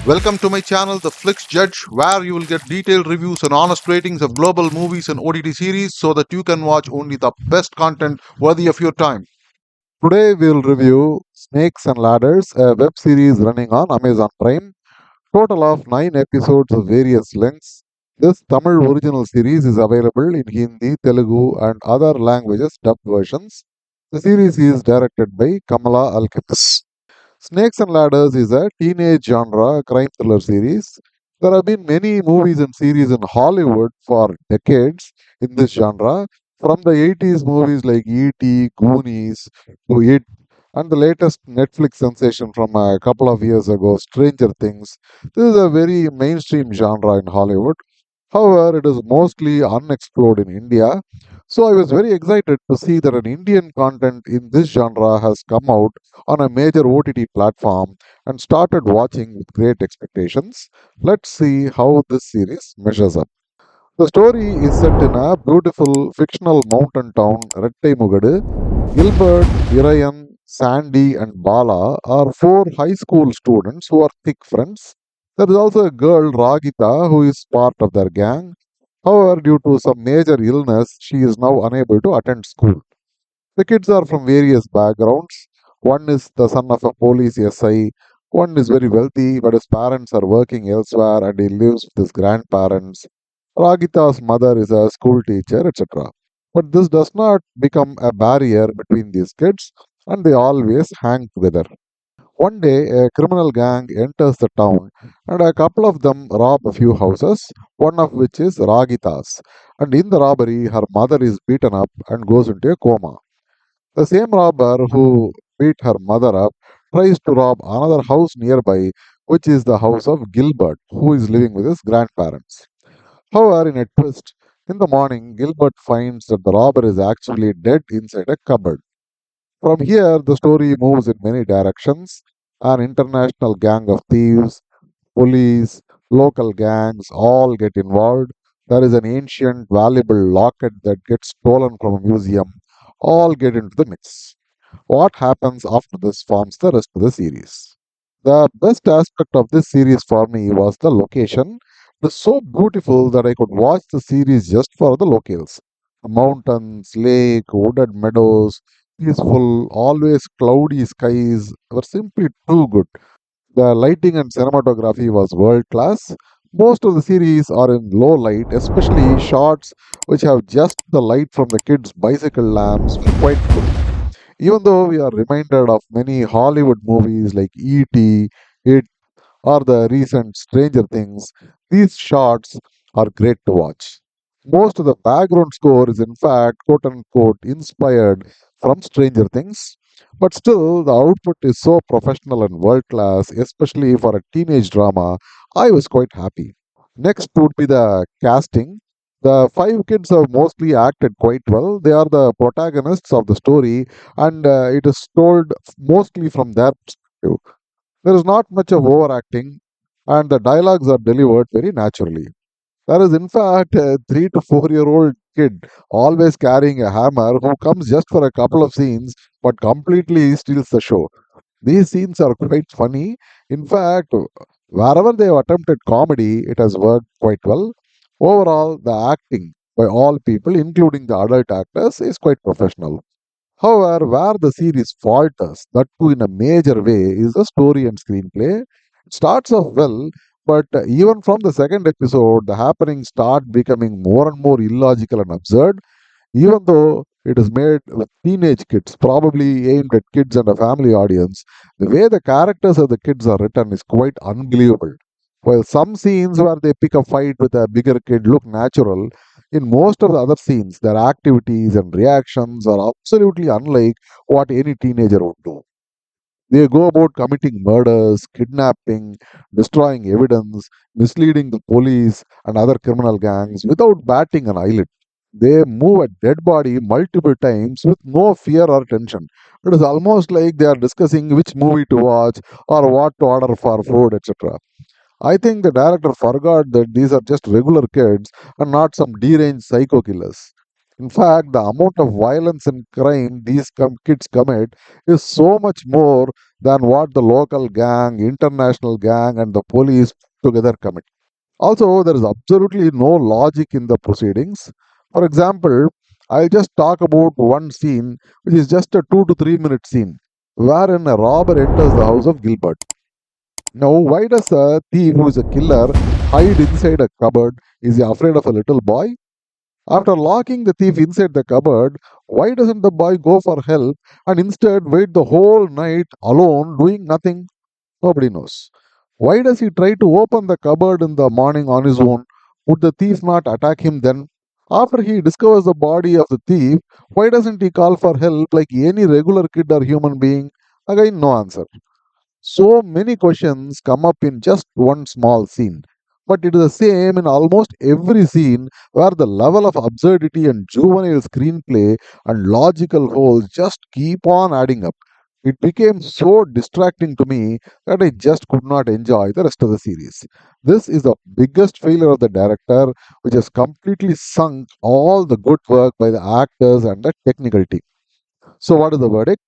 Welcome to my channel, The Flix Judge, where you will get detailed reviews and honest ratings of global movies and OTT series so that you can watch only the best content worthy of your time. Today we'll review Snakes and Ladders, a web series running on Amazon Prime. Total of 9 episodes of various lengths. This Tamil original series is available in Hindi, Telugu, and other languages dubbed versions. The series is directed by Kamala Alkepis. Snakes and Ladders is a teenage genre crime thriller series. There have been many movies and series in Hollywood for decades in this genre, from the 80s movies like E.T., Goonies, to It, and the latest Netflix sensation from a couple of years ago, Stranger Things. This is a very mainstream genre in Hollywood. However, it is mostly unexplored in India. So I was very excited to see that an Indian content in this genre has come out on a major OTT platform and started watching with great expectations. Let's see how this series measures up. The story is set in a beautiful fictional mountain town, Rettai. Gilbert, Irayan, Sandy, and Bala are four high school students who are thick friends. There is also a girl, Ragita, who is part of their gang. However, due to some major illness, she is now unable to attend school. The kids are from various backgrounds. One is the son of a police SI. One is very wealthy, but his parents are working elsewhere and he lives with his grandparents. Ragita's mother is a school teacher, etc. But this does not become a barrier between these kids, and they always hang together. One day, a criminal gang enters the town, and a couple of them rob a few houses, one of which is Ragita's. And in the robbery, her mother is beaten up and goes into a coma. The same robber who beat her mother up tries to rob another house nearby, which is the house of Gilbert, who is living with his grandparents. However, in a twist, in the morning, Gilbert finds that the robber is actually dead inside a cupboard. From here, the story moves in many directions. An international gang of thieves, police, local gangs all get involved. There is an ancient, valuable locket that gets stolen from a museum. All get into the mix. What happens after this forms the rest of the series. The best aspect of this series for me was the location. It is so beautiful that I could watch the series just for the locales. The mountains, lake, wooded meadows, peaceful, always cloudy skies were simply too good. The lighting and cinematography was world class. Most of the series are in low light, especially shots which have just the light from the kids' bicycle lamps were quite good. Even though we are reminded of many Hollywood movies like E.T., It, or the recent Stranger Things, these shots are great to watch. Most of the background score is, in fact, quote unquote, inspired from Stranger Things, but still, the output is so professional and world class, especially for a teenage drama. I was quite happy. Next would be the casting. The five kids have mostly acted quite well. They are the protagonists of the story, and it is told mostly from their perspective. There is not much of overacting, and the dialogues are delivered very naturally. There is, in fact, a 3 to 4 year old kid always carrying a hammer who comes just for a couple of scenes but completely steals the show. These scenes are quite funny. In fact, wherever they have attempted comedy, it has worked quite well. Overall, the acting by all people, including the adult actors, is quite professional. However, where the series falters, that too in a major way, is the story and screenplay. It starts off well, but even from the second episode, the happenings start becoming more and more illogical and absurd. Even though it is made with teenage kids, probably aimed at kids and a family audience, the way the characters of the kids are written is quite unbelievable. While some scenes where they pick a fight with a bigger kid look natural, in most of the other scenes, their activities and reactions are absolutely unlike what any teenager would do. They go about committing murders, kidnapping, destroying evidence, misleading the police and other criminal gangs without batting an eyelid. They move a dead body multiple times with no fear or tension. It is almost like they are discussing which movie to watch or what to order for food, etc. I think the director forgot that these are just regular kids and not some deranged psycho killers. In fact, the amount of violence and crime these kids commit is so much more than what the local gang, international gang, and the police together commit. Also, there is absolutely no logic in the proceedings. For example, I'll just talk about one scene, which is just a 2 to 3 minute scene, wherein a robber enters the house of Gilbert. Now, why does a thief who is a killer hide inside a cupboard? Is he afraid of a little boy? After locking the thief inside the cupboard, why doesn't the boy go for help and instead wait the whole night alone doing nothing? Nobody knows. Why does he try to open the cupboard in the morning on his own? Would the thief not attack him then? After he discovers the body of the thief, why doesn't he call for help like any regular kid or human being? Again, no answer. So many questions come up in just one small scene. But it is the same in almost every scene where the level of absurdity and juvenile screenplay and logical holes just keep on adding up. It became so distracting to me that I just could not enjoy the rest of the series. This is the biggest failure of the director, which has completely sunk all the good work by the actors and the technical team. So, what is the verdict?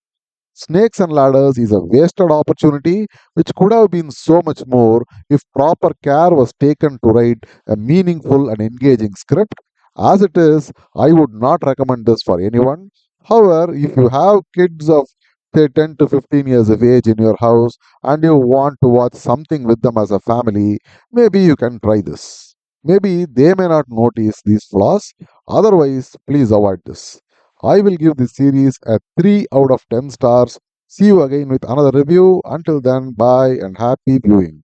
Snakes and Ladders is a wasted opportunity which could have been so much more if proper care was taken to write a meaningful and engaging script. As it is, I would not recommend this for anyone. However, if you have kids of say 10 to 15 years of age in your house and you want to watch something with them as a family, maybe you can try this. Maybe they may not notice these flaws, otherwise, please avoid this. I will give this series a 3 out of 10 stars. See you again with another review. Until then, bye and happy viewing.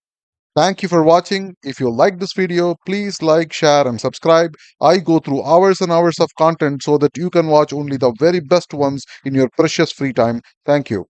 Thank you for watching. If you like this video, please like, share, and subscribe. I go through hours and hours of content so that you can watch only the very best ones in your precious free time. Thank you.